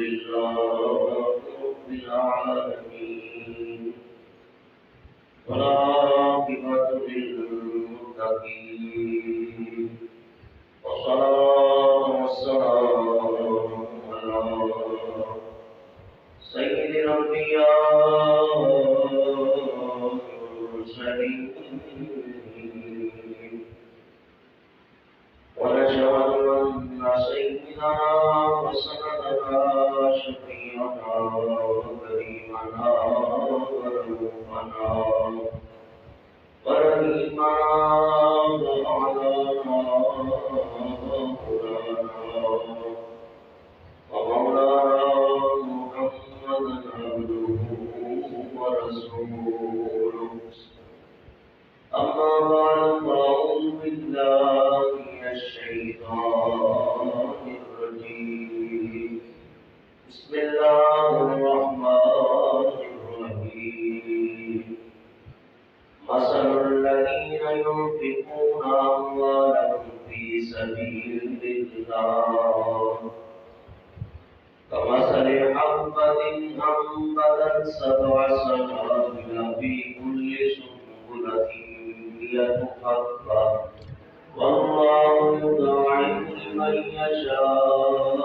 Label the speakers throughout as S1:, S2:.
S1: لله رب العالمين والعاقبة للمتقين والصلاة والسلام على سيد الأنبياء والمرسلين ونشهد أن سيدنا وسندنا شفيعنا وكريمنا ورؤوفنا ورحيمنا ومولانا محمدا عبده ورسوله أما بعد فأعوذ بالله من الشيطان الرجيم بسم الله الرحمن الرحيم مثل الذين ينفقون أموالهم في سبيل الله كمثل حبة أنبتت 7 سنابل في كل سنبلة 100 حبة والله يضاعف لمن يشاء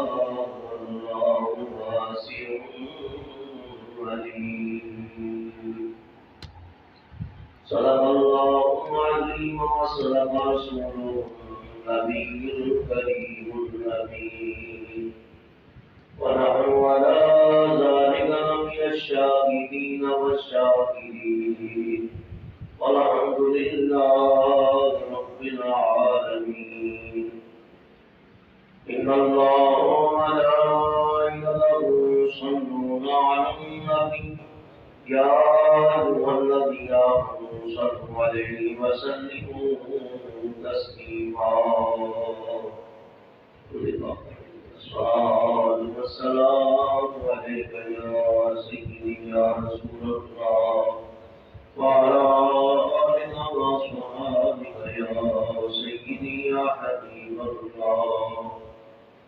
S1: والله واسع عليم. صدق الله العظيم وصدق رسوله النبي الكريم الأمين ونحن على ذلك من الشاهدين والشاكرين والحمد لله رب العالمين. إن الله وملائكته يصلون على النبي يا أيها الذين آمنوا صلوا عليه وسلموا تسليما. الصلاة والسلام عليك يا سيدي يا رسول الله وعلى آلك وأصحابك يا سيدي يا حبيب الله.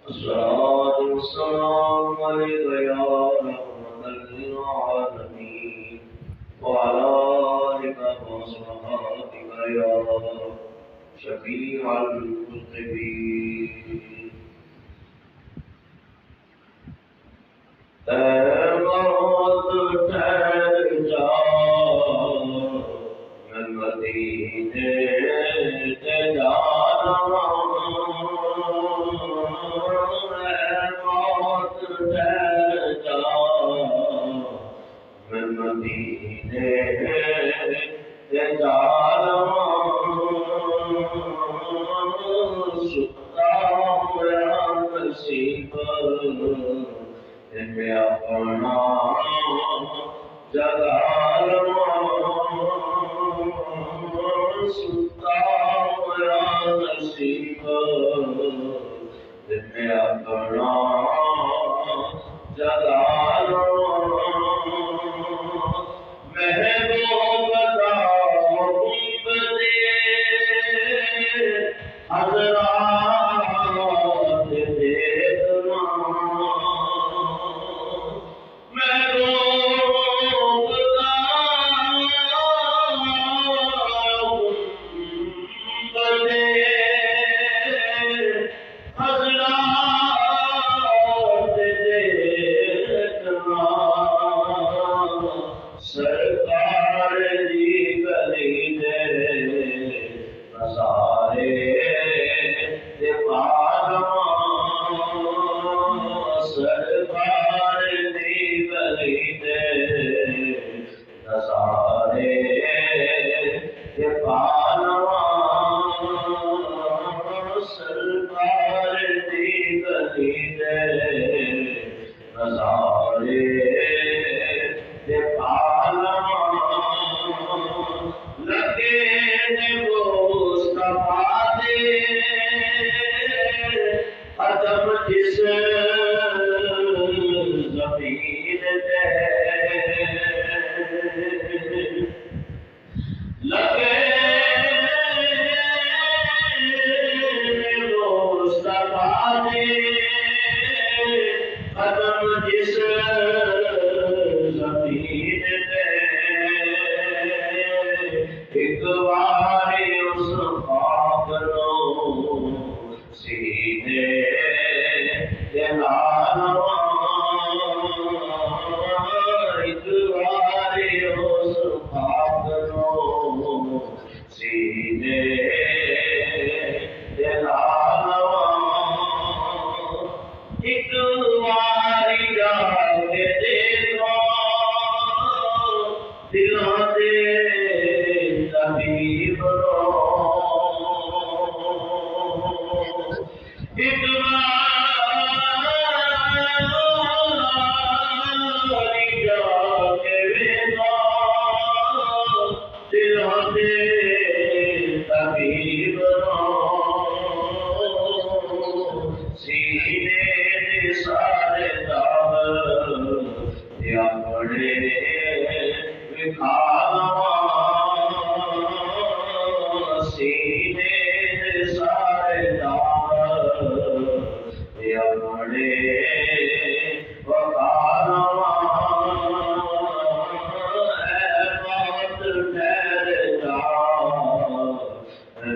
S1: الصلاة والسلام عليك يا رحمة للعالمين وعلى آلك وأصحابك يا شفيع المذنبين. موت ٹھہر جا میں مدینے سے جا رہا ہوں. موت ٹھہر جا میں مدینے سے جا رہا ہوں. ستا میرا نصیب میں اپنا جگہ ستا میرا نصیب میں اپنا جگہ محبوب کا حکم دے حضرات دیکھنا. ایک باری اس خواب نو سینے دلانوا ایک باری اس خواب نو سینے دلانوا ایک باری جا کے دیکھا دلوں دے طبیب رو ایک باری جا کے دیکھا دلوں دے طبیب رو سینے دے سارے داغ یا بڑے سینے دے سارے داغ یا بڑے وقالوا اے بات ٹھہر جا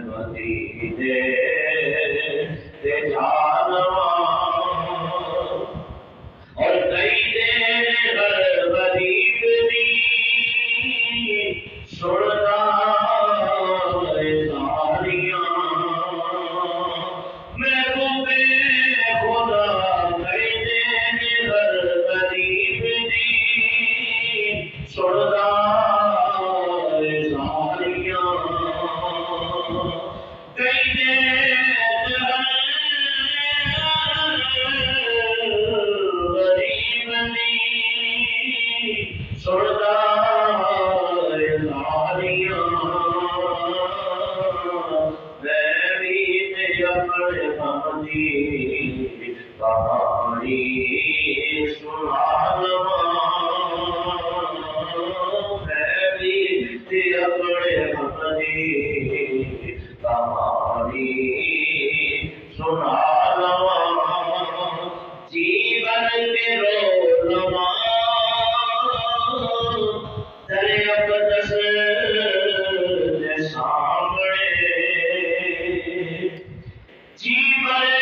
S1: مدینے تے جانوا اور کئی دن ہر غریب دی سننا زاریاں میں کو بے خدا کئی دن ہر غریب دی سننا زاریاں کئی دن غریب دی سننا کہانی سنا لواں میں بھی اپنے اپنی کہانی سنا لواں جیون کے رو لواں تیرے اقدس دے سامنے جیون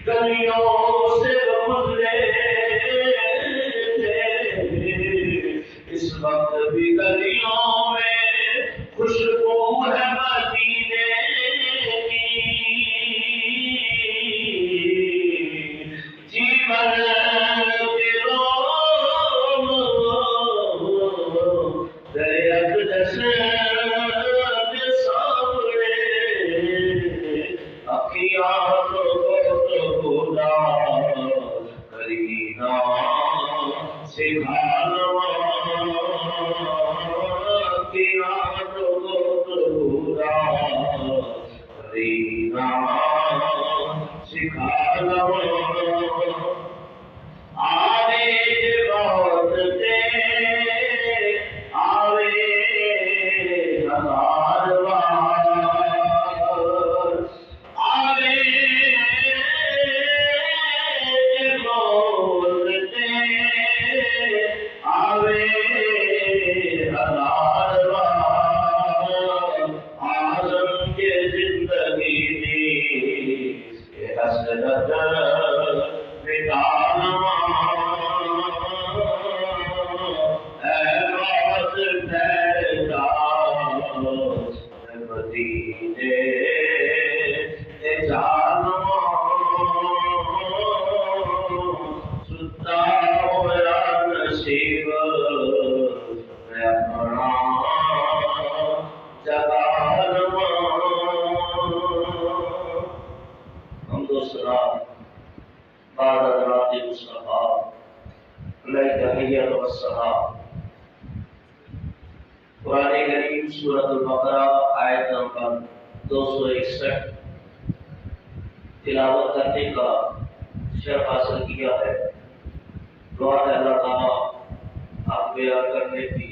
S1: گلیوں مدینے جانم ستا ہوا نصیب میں اپنا جگانم حمد و ثنا بعد حضرات مصطفیٰ علیہ تحیت و السلام۔ قرآن کریم سورۃ البقرہ آیت نمبر 261 تلاوت کرنے کا شرف حاصل کیا ہے۔ دعا ہے اللہ تعالیٰ آپ بیان کرنے کی،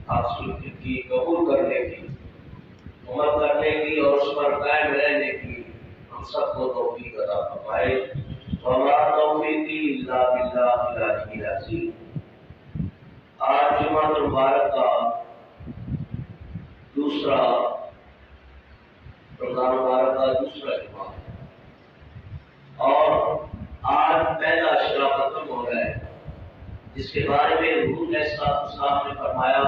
S1: آپ سننے کی، قبول کرنے کی، عمل کرنے کی اور اس پر قائم رہنے کی ہم سب کو توفیق عطا فرمائے۔ وما توفیقی الا باللہ العلی العظیم۔ آج جمعہ مبارک کا دوسرا رمضان مبارک کا دوسرا جمعہ ہے اور آج پہلا اشرا ختم ہو رہا ہے، جس کے بارے میں حضور علیہ السلام نے فرمایا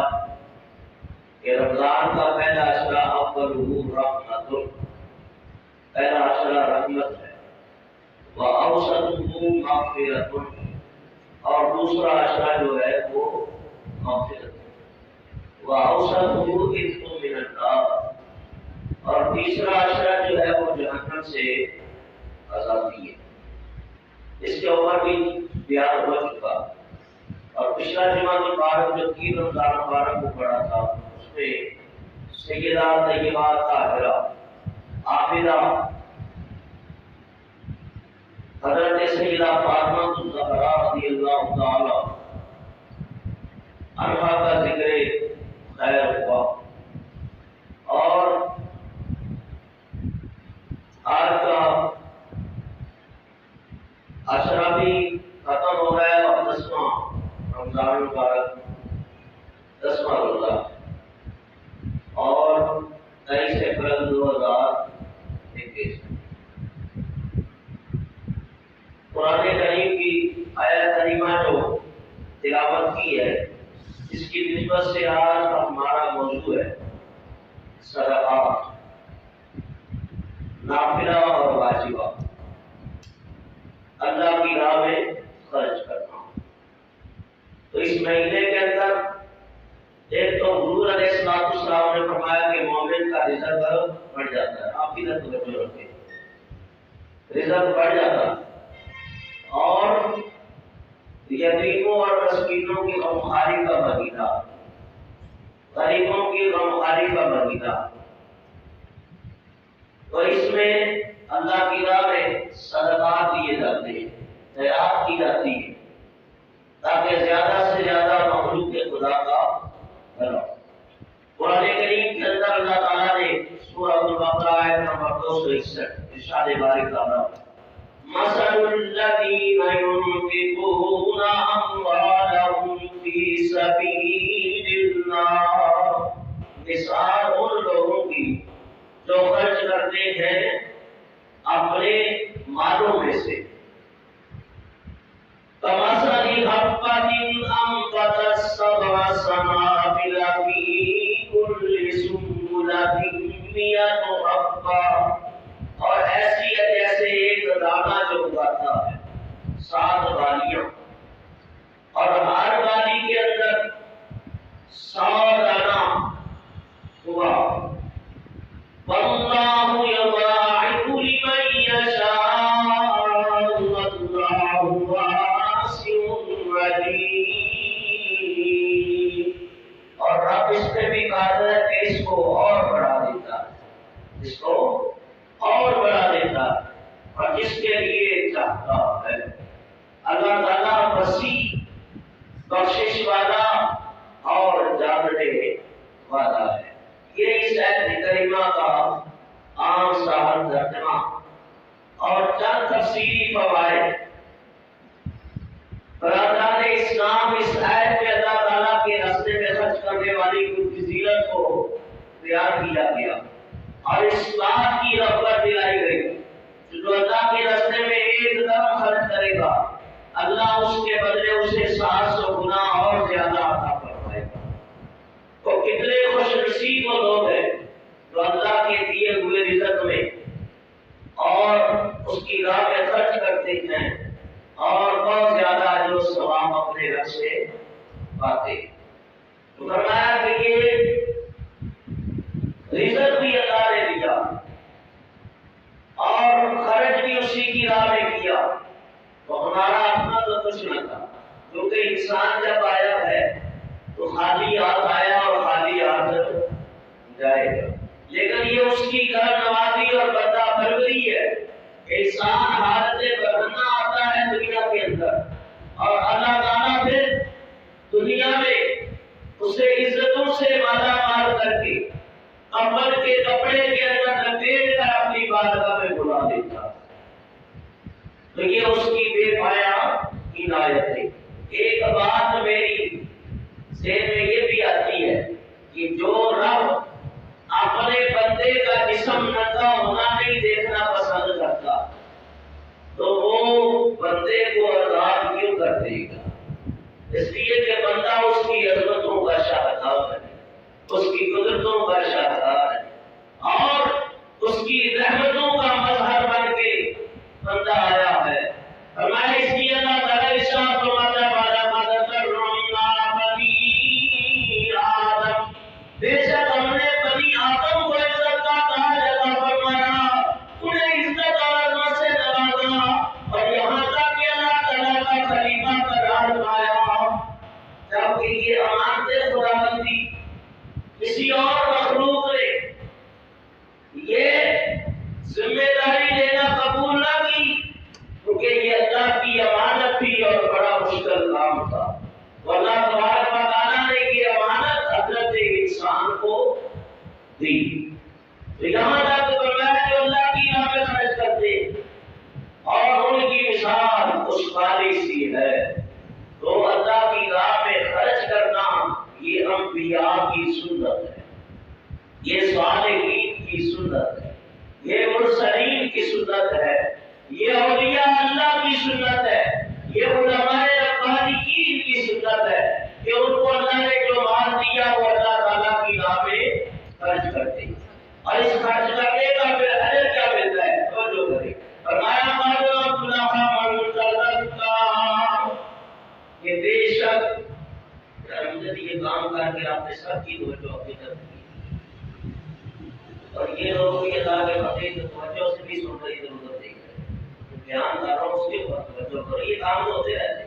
S1: کہ رمضان کا پہلا اشرا اولہ رحمت، پہلا اشرا رحمت ہے، وأوسطه مغفرۃ، اور دوسرا اشرا جو ہے وہ مغفرت ہے، وأوسطه عتق من النار، اور تیسرا اشرا جو ہے وہ جہنم سے آزادی ہے۔ اس کے اوپر بھی بیان ہو چکا، اور پچھلا جمعہ مبارک جو 3 رمضان مبارک کو پڑھا تھا اس میں سیدہ طیبہ طاہرہ عابدہ حضرت سیدہ فاطمہ الزہرا رضی اللہ تعالی عنہا کا ذکر خیر ہوا، اور آج کا عشرہ بھی ختم ہو گیا اور 10واں رمضان مبارک 10واں روزہ، اور 23 اپریل 2021 قرآن کریم کی آیت کریمہ جو تلاوت کی ہے، اس کی نسبت سے آج کا ہمارا موضوع ہے صدقات، نافلہ اور واجبہ، اللہ کی راہ میں خرچ کرنا۔ تو اس مہینے کے اندر ایک تو حضور علیہ السلام نے فرمایا کہ مومن کا رزق بڑھ جاتا ہے، آپ ادھر توجہ رکھیں، رزق بڑھ جاتا ہے، اور یتیموں اور مسکینوں کی غمخواری کا مہینہ، غریبوں کی غمخواری کا مہینہ، تو اس میں اللہ کی راہ میں صدقات دیے جاتے ہیں، خیرات کی جاتی ہے، تاکہ زیادہ سے زیادہ مخلوق خدا کا بھلا۔ قرآن کریم کے اندر اللہ تعالیٰ نے سورۃ البقرہ آیت نمبر 261 ارشاد باری تعالیٰ مثل الذین ينفقون اموالهم فی سبیل اللہ، مثال ان لوگوں کی جو خرچ کرتے ہیں اپنے مالوں میں سے، کمثل حبۃ انبتت سبع سنابل فی کل سنبلۃ مئۃ حبۃ، اور ایسی ہے جیسے ایک دانہ جو اگاتا ہے 7 بالیاں، اور ہر بالی کے اندر 100 دانہ ہوا، واللہ یضاعف لمن یشاء واللہ واسع علیم، اور رب اس پہ بھی قادر ہے کہ اس کو اور بڑھا دیتا ہے، اس کو اور بڑھا دیتا ہے، اور جس کے لیے چاہتا ہے۔ اللہ تعالیٰ وسیع بخشش والا اور جاننے والا ہے۔ یہ اس آیت کریمہ کا عام سا ترجمہ اور چند تفصیلی فوائد۔ برادران اسلام، اس آیت میں اللہ تعالیٰ کے راستے میں خرچ کرنے والی فضیلت کو بیان کیا گیا، اور اس بات کی رغبت دلائی گئی جو اللہ کے راستے میں ایک درہم خرچ کرے گا، اللہ اس کے بدلے اسے 700 گنا اور زیادہ عطا فرمائے گا۔ تو کتنے خوش نصیب وہ لوگ ہیں جو اللہ کے دیے ہوئے رزق میں اور اس کی راہ میں خرچ کرتے ہیں اور بہت زیادہ اجر و ثواب اپنے رب سے پاتے ہیں۔ تو فرمایا کہ یہ رزق بھی اللہ نے دیا اور خرچ بھی اسی کی راہ میں کیا، تو ہمارا اپنا تو کچھ نہ تھا، کیونکہ انسان جب آیا ہے تو خالی ہاتھ آیا اور خالی ہاتھ جائے گا، لیکن یہ اس کی کرم نوازی اور بندہ پروری ہے کہ انسان حالت برہنہ آتا ہے دنیا کے اندر، اور اللہ تعالیٰ پھر دنیا میں اسے عزتوں سے مالا مال کر کے کفن کے کپڑے کے اندر لپیٹ کر اپنی بارگاہ میں بلا دیتا۔ تو یہ اس کی بے پایا عنایت ہے۔ ایک بات میری ذہن میں یہ بھی آتی ہے کہ جو رب اپنے بندے کا جسم ننگا ہونا نہیں دیکھنا پسند کرتا تو وہ بندے کو آزاد کیوں کر دے گا؟ اس لیے کہ بندہ اس کی عظمتوں کا شاہکار ہے، اس کی قدرتوں کا شاہکار ہے، اور اس کی رحمتوں کا مظہر بن کے بندہ آیا ہے۔ فرمایا اس لیے اللہ تعالیٰ ارشاد فرماتا ہے وَلَقَدْ كَرَّمْنَا بَنِي آدم، بے شک ہم نے بنی آدم کو عزت کا تاج عطا فرمایا، انہیں عزت اور عظمت سے نوازا، اور یہاں تک کہ اللہ تعالیٰ کا خلیفہ قرار پایا، جبکہ یہ امانت خداوندی کسی اور مخلوق نے یہ ذمہ داری لینا قبول نہ کی، کیونکہ یہ اللہ کی امانت تھی اور بڑا مشکل کام تھا۔ اللہ تبارک و تعالیٰ نے یہ امانت حضرت انسان کو دی۔ تو یہاں تک فرمایا جو اللہ کی راہ میں خرچ کرتے اور ان کی مثال اس خالی سی ہے، تو اللہ کی راہ میں خرچ کرنا یہ انبیاء کی سنت ہے، یہ صالحین کی سنت ہے، یہ مرسلین کی سنت ہے، یہ اولیاء اللہ کی سنت ہے، یہ علماء ربانیین کی سنت ہے کہ ان کو اللہ نے جو مال دیا وہ اللہ تعالیٰ کی راہ میں خرچ کرتے ہیں، اور اس خرچ کرنے کا پھر اجر کیا ملتا ہے توجہ کریں۔ فرمایا قالوا افلح من تزکا، کہ بے شک رحمت یہ کام کر کے آپ نے سب کی توجہ اپنی طرف کی، اور یہ لوگ یہ اللہ کے بندے کی توجہ سے بھی سن رہی ضرورت ہے، بیان کر رہا ہوں اس کے اوپر توجہ کرو، یہ کام تو ہوتے رہتے ہیں،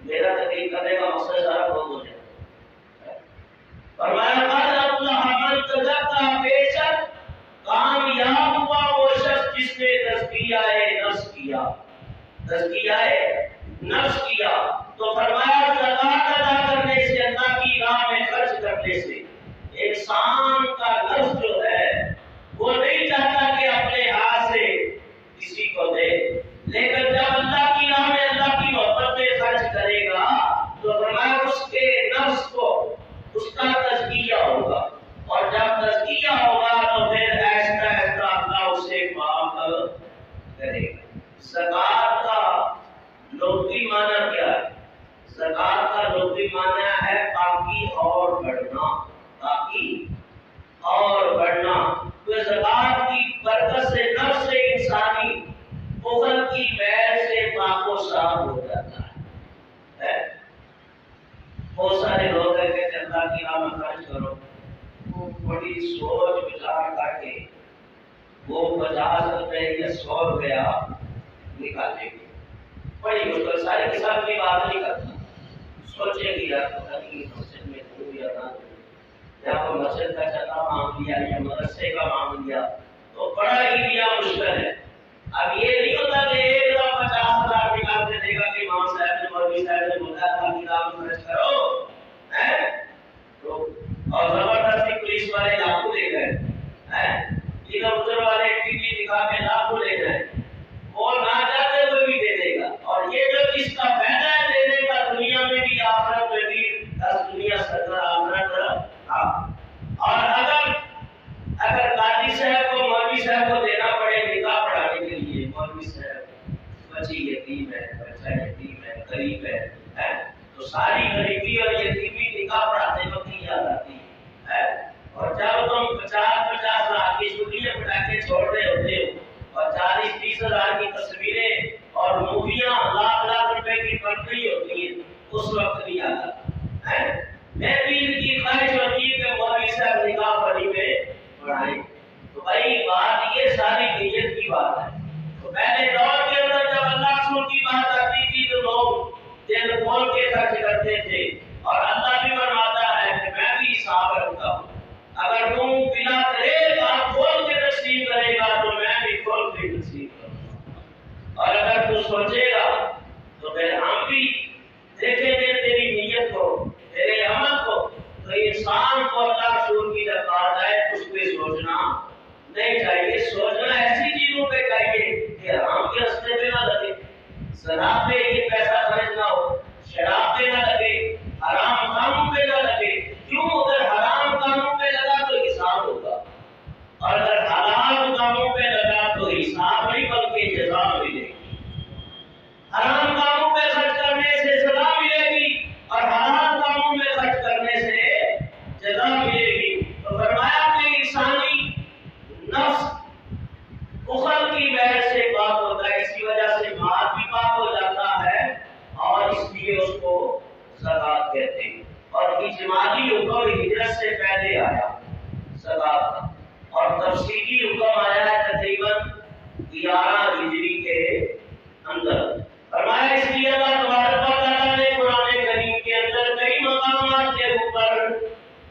S1: میرا تقریر کرنے کا مقصد سارا بہت ہو جائے۔ فرمایا قال افلح من تزکا، بے شک کامیاب ہوا وہ شخص جس نے تزکیہ نفس کیا، تزکیہ نفس کیا۔ تو فرمایا زکات ادا کرنے سے، اللہ کی راہ میں خرچ کرنے سے انسان کا نفس جو ہے وہ نہیں چاہتا کہ اپنے ہاتھ سے کسی کو دے، لیکن جب اللہ کی راہ میں اللہ کی محبت میں خرچ کرے گا تو فرمایا اس کے نفس کو اس کا تزکیہ ہوگا، اور جب تزکیہ ہوگا تو پھر ایسا ایسا اللہ اسے پاک کرے گا۔ زکات کا لغوی معنی کیا ہے؟ زکات کا لغوی معنی ہے پاکی اور بڑھنا، پاکی اور بڑھنا۔ تو زکات کی برکت سے نفس انسانی بخل کی میل سے پاک و صاف ہو جاتا ہے۔ بہت سارے لوگ کہتے ہیں اللہ کی راہ میں خرچ کرو، وہ بڑی سوچ وچار کر کے وہ 50 روپے یا 100 روپیہ نکالیں گے، بڑی مشکل، سارے کسان کی بات نہیں کرتا، سوچیں گے یار پتہ نہیں مسجد میں دوں یا نہ دوں، یا کوئی مسجد کا چندہ مانگ لیا یا مدرسے کا مانگ لیا تو بڑا ہی لیا مشکل ہے۔ اب یہ نہیں ہوتا کہ ایک دم 50,000 نکال کے دے گا کہ امام صاحب نے مولوی صاحب نے بولا تھا کہ آپ خرچ کرو، تو اور زبردستی پولیس والے لاکھوں لے گئے، ادھر ادھر والے ٹی وی دکھا کے لاکھوں لے گئے، وہ نہ چاہتے ہوئے بھی دے دے گا، اور یہ جو اس کا فائدہ ہے دینے کا دنیا میں بھی آخرت میں بھی، دنیا سرکار آخرت، اور اگر قاضی صاحب کو مولوی صاحب کو دینا پڑے نکاح پڑھانے کے لیے، مولوی صاحب بچی یتیم ہے، بچہ یتیم ہے، غریب ہے، تو ساری غریبی اور یتیمی نکاح پڑھاتے وقت ہی یاد آتی ہے، اور جب تم 50,000 پیسے چھوڑ رہے ہوتے ہو اور 40-30 ہزار کی تصویریں اور موویاں لاکھ روپے کی بن رہی ہوتی ہیں، اس وقت نہیں آتا ہے۔ میں بھی ان کی خواہش ہوتی ہے کہ مولوی صاحب نکاح پڑھی میں پڑھائیں، تو بھائی بات یہ ساری نیت کی بات ہے۔ تو پہلے دور کے اندر جب اللہ رسول کی بات آتی تھی تو لوگ دل کھول کے خرچ کرتے تھے، اور اللہ بھی فرماتا ہے کہ میں بھی حساب رکھتا ہوں، اگر تم بلا کرے آپ کھول کے تقسیم کرے گا تو میں بھی کھول کے تقسیم کروں گا، اور اگر تو سوچے گا تو پھر ہم بھی دیکھیں گے تیری نیت کو، تیرے عمل کو۔ تو انسان کو اللہ رسول کی جب بات آئے اس پہ سوچنا نہیں چاہیے، سوچنا ایسی چیزوں پہ چاہیے کہ حرام کے راستے پہ نہ لگے، شراب پہ یہ پیسہ خرچ نہ ہو، شراب پہ نہ لگے، حرام کاموں پہ نہ لگے۔ کیوں؟ اگر حرام کاموں پہ لگا تو حساب ہوگا، اور اگر حلال کاموں پہ لگا تو حساب نہیں بلکہ جزا ملے گی۔ حرام کاموں پہ خرچ کرنے سے سزا ملے گی اور حلال کاموں میں خرچ کرنے سے جزا ملے گی۔ تو فرمایا کہ انسانی نفس بخل کی وجہ سے پاک ہوتا ہے، اسی وجہ سے مال بھی پاک ہو جاتا ہے، اور اس لیے اس کو زکات کہتے ہیں۔ اور اجمالی حکم ہجرت سے پہلے آیا زکات کا، اور تفصیلی حکم آیا ہے تقریباً 11 ہجری کے اندر۔ فرمایا اس لیے اللہ تبارک و تعالیٰ نے قرآن کریم کے اندر کئی مقامات کے اوپر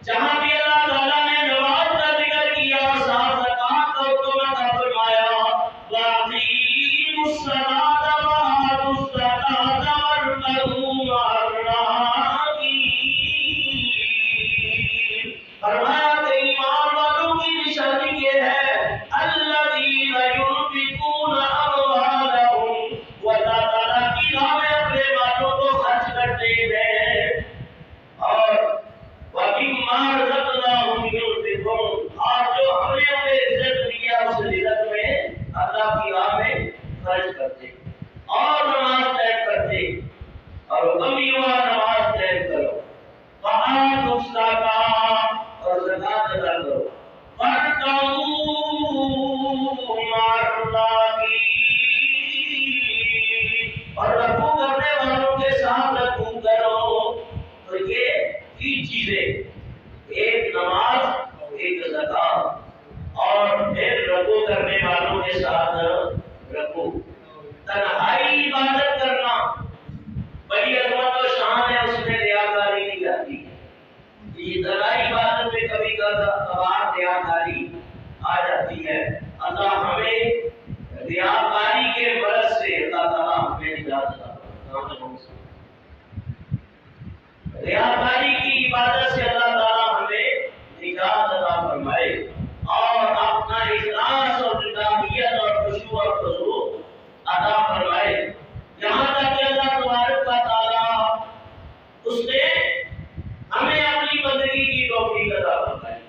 S1: جہاں بھی اللہ تعالیٰ نے نماز کا ذکر کیا، ساتھ زکات کا حکم عطا فرمایا، وَأَقِیمُوا الصَّلَاةَ وَآتُوا الزَّکَاةَ وَارْكَعُوا مَعَ الرَّاکِعِینَ۔ فرمایا کہ ایمان والوں کی نشانی یہ ہے الَّذِینَ يُنفِقُونَ أَمْوَالَهُمْ، وہ اللہ تعالیٰ کی راہ میں اپنے مالوں کو خرچ کرتے ہیں، اور وَمِمَّا رَزَقْنَاهُمْ يُنفِقُونَ، اور جو ہم نے انہیں رزق دیا اس رزق میں اللہ کی راہ میں خرچ کرتے، اور نماز قائم کرتے، اور حکم بھی ہوا نماز قائم کرو، وَآتُوا الزَّکَاةَ، اور زکات ادا کرو، وَارْكَعُوا مَعَ الرَّاکِعِینَ، اور رکوع کرنے والوں کے ساتھ رکوع کرو۔ تو یہ تین چیزیں، ایک نماز، ایک زکات، اور پھر رکوع کرنے والوں کے ساتھ رکوع۔ تنہائی عبادت کرنا بڑی عظمت و شان ہے، اس میں ریاکاری نہیں جاتی۔ یہ تنہائی عبادت میں کبھی کبھار ریاکاری آ جاتی ہے۔ اللہ ہمیں ریاکاری کے مرض سے اللہ تعالیٰ ہمیں نجات عطا فرمائے۔ ریاکاری کی عبادت سے اللہ تعالیٰ ہمیں نجات عطا فرمائے، اور اپنا اخلاص اور للہیت اور خشوع اور خضوع عطا فرمائے، یہاں تک کہ اللہ تبارک و تعالیٰ اس نے ہمیں اپنی بندگی کی توفیق عطا فرمائے۔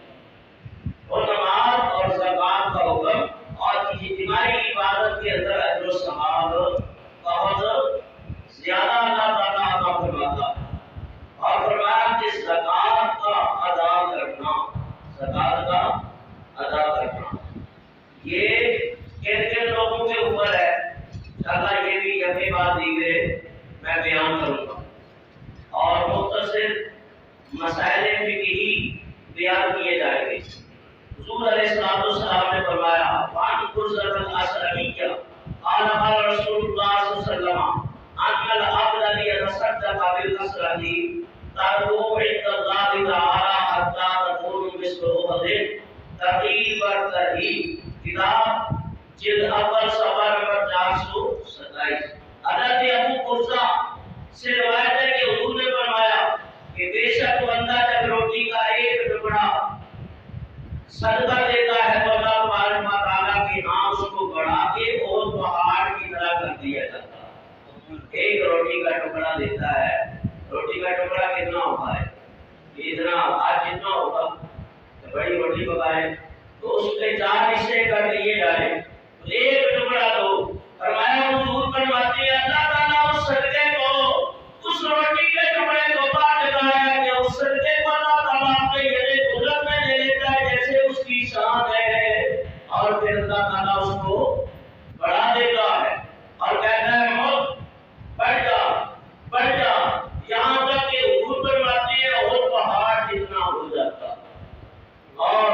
S1: اور نماز اور زکات کا حکم اور اجتماعی عبادت کے اندر اجر و ثواب بہت زیادہ اللہ تعالیٰ عطا فرماتا ہے، اور فرمایا کہ زکات کا ادا کرنا، زکات کا ادا کرنا یہ کن کن لوگوں کے اوپر ہے، انشاءاللہ یہ بھی یقین بات دی گئے میں بیان کروں گا، اور مختصر مسائل فقہی بیان کیے جائیں گے۔ حضور علیہ السلام نے فرمایا وَعَنْ قُرْزَةَ الْأَسْلَمِيَّةِ قَالَ قَالَ رَسُولُ اللَّهِ صلی اللہ علیہ وسلم أَنَّ الْعَبْدَ لِيَتَصَدَّقَ بِالْأَسْرَةِ تَرْبُو عِنْدَ اللَّهِ تَعَالَى حَتَّى تَكُونُ مِثْلُ أُحُدٍ ترغیب اور ترہیب، کتاب جلد اول صفحہ نمبر 427۔ حضرت ابو قرظہ سے روایت ہے کہ حضور نے فرمایا کہ بے شک بندہ جب روٹی کا ایک ٹکڑا صدقہ دیتا ہے تو اللہ تبارک و تعالیٰ کے ہاں اس کو بڑھا کے اور پہاڑ کی طرح کر دیا جاتا ہے۔ ایک روٹی کا ٹکڑا دیتا ہے، روٹی کا ٹکڑا کتنا ہوتا ہے؟ اتنا، آج جتنا ہوگا بڑی روٹی پکائے تو اس کے 4 حصے کر دیے جائیں، ایک ٹکڑا دو۔ فرمایا حضور فرماتے ہیں اللہ تعالیٰ اس صدقے کو، اس روٹی کے ٹکڑے کو بانٹتا ہے کہ اس صدقے کو اللہ تعالیٰ اپنے یدِ قدرت میں لے لیتا ہے، جیسے اس کی شان ہے اللہ تعالیٰ اس کو بڑھا دیتا ہے اور کہتا ہے موت بڑھ جا بڑھ جا، یہاں تک کہ احد بنواتے ہیں اور پہاڑ جتنا ہو جاتا، اور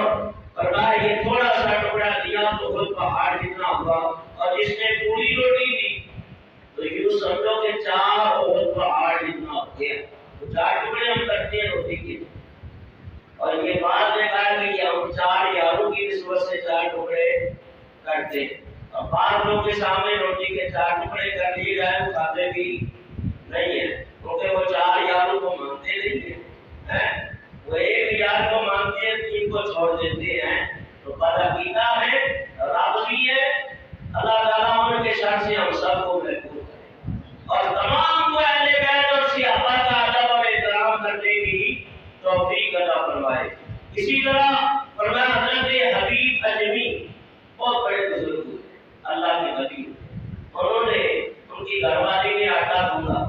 S1: فرمایا یہ تھوڑا سا ٹکڑا دیا تو خود پہاڑ جتنا ہوا، اور جس نے پوری روٹی دی تو یوں سمجھو کہ 4 اور پہاڑ جتنا ہو گیا۔ تو 4 ٹکڑے ہم کرتے ہیں روٹی کے، اور یہ بات نے کہا کہ یہ ہم 4 یاروں کی نسبت سے 4 ٹکڑے کرتے ہیں، اور بعض لوگ کے سامنے روٹی کے 4 ٹکڑے کر لیے جائے وہ کھاتے بھی نہیں ہے، کیونکہ وہ 4 یاروں کو مانتے نہیں ہیں، وہ ایک یار کو مانتے ہیں، 3 کو چھوڑ دیتے ہیں۔ تو بدعقیدہ ہے، رافضی ہے، اللہ تعالیٰ ان کے شر سے ہم سب کو محفوظ کرے، اور تمام کو اہل بیت اور صحابہ کا ادب اور احترام کرنے کی توفیق عطا فرمائے۔ اسی طرح فرمایا حضرت حبیب اجمی بہت بڑے بزرگ ہوئے، اللہ کے نبی، انہوں نے ان کی گھر والی نے آٹا ڈھونڈا،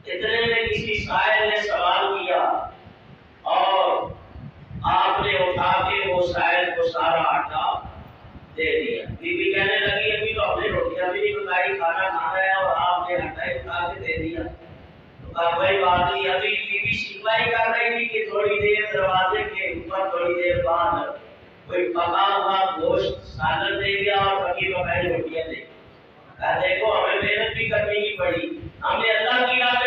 S1: اتنے میں کسی سائل نے سوال کیا اور آپ نے اٹھا کے وہ سائل کو سارا آٹا دے دیا۔ بی بی کہنے لگی ابھی تو ہم نے روٹیاں بھی نہیں پکائی، کھانا کھانا ہے اور آپ نے آٹا ہی اٹھا کے دے دیا۔ تو کہا کوئی بات نہیں، ابھی بی بی شکوائے کر رہی تھی کہ تھوڑی دیر دروازے کے اوپر تھوڑی دیر بعد کوئی پکا ہوا گوشت سالن دے گیا اور پکی پکائی روٹیاں دے گیا۔ دیکھو ہمیں محنت بھی کرنی ہی پڑی، ہم نے اللہ کی راہ